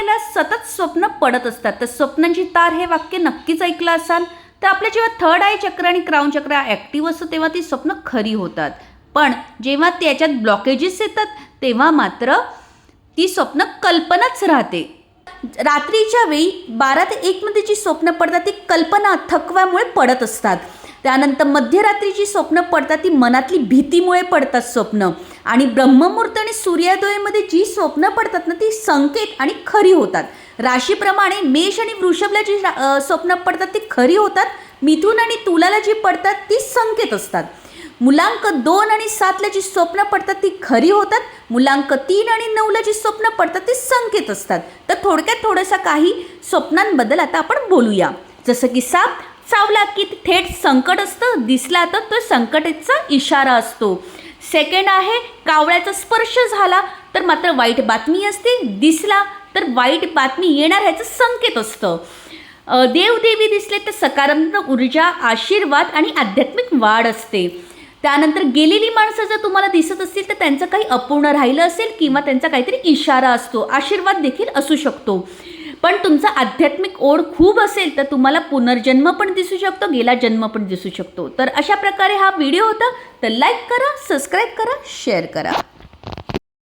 आपल्याला सतत स्वप्न पडत असतात. तर स्वप्नांची तार हे वाक्य नक्कीच ऐकलं असाल. तर आपल्या जेव्हा थर्ड आय चक्र आणि क्राउन चक्र ॲक्टिव्ह असतं तेव्हा ती स्वप्न खरी होतात. पण जेव्हा त्याच्यात ब्लॉकेजेस येतात तेव्हा मात्र ती स्वप्न कल्पनाच राहते. रात्रीच्या वेळी 12 ते 1 मध्ये जी स्वप्न पडतात ती कल्पना थकव्यामुळे पडत असतात. त्यानंतर मध्यरात्रीची स्वप्न पडतात ती मनातली भीतीमुळे पडतात स्वप्न. आणि ब्रह्ममुहूर्त आणि सूर्योदयामध्ये जी स्वप्न पडतात ना ती संकेत आणि खरी होतात. राशीप्रमाणे मेष आणि वृषभला जी स्वप्न पडतात ती खरी होतात. मिथुन आणि तुलाला जी पडतात ती संकेत असतात. मुलांक 2 आणि 7ला जी स्वप्न पडतात ती खरी होतात. मुलांक 3 आणि 9ला जी स्वप्न पडतात ती संकेत असतात. तर थोडक्यात थोडंसं काही स्वप्नांबद्दल आता आपण बोलूया. जसं की साप चावला की थेट संकट असतं, दिसला तर तो संकटाचा इशारा असतो. सेकंड आहे कावळ्याचा स्पर्श झाला तर मात्र वाईट बातमी असते, दिसला तर वाईट बातमी येणार ह्याचं संकेत असतं. देवदेवी दिसले तर सकारात्मक ऊर्जा, आशीर्वाद आणि आध्यात्मिक वाढ असते. त्यानंतर गेलेली माणसं जर तुम्हाला दिसत असतील तर त्यांचं काही अपूर्ण राहिलं असेल किंवा त्यांचा काहीतरी इशारा असतो, आशीर्वाद देखील असू शकतो. पण तुमचा आध्यात्मिक ओढ खूप असेल तर तुम्हाला पुनर्जन्म पण दिसू शकतो, गेला जन्म पण दिसू शकतो. तर अशा प्रकारे हा व्हिडिओ होता. तर लाईक करा, सबस्क्राईब करा, शेअर करा.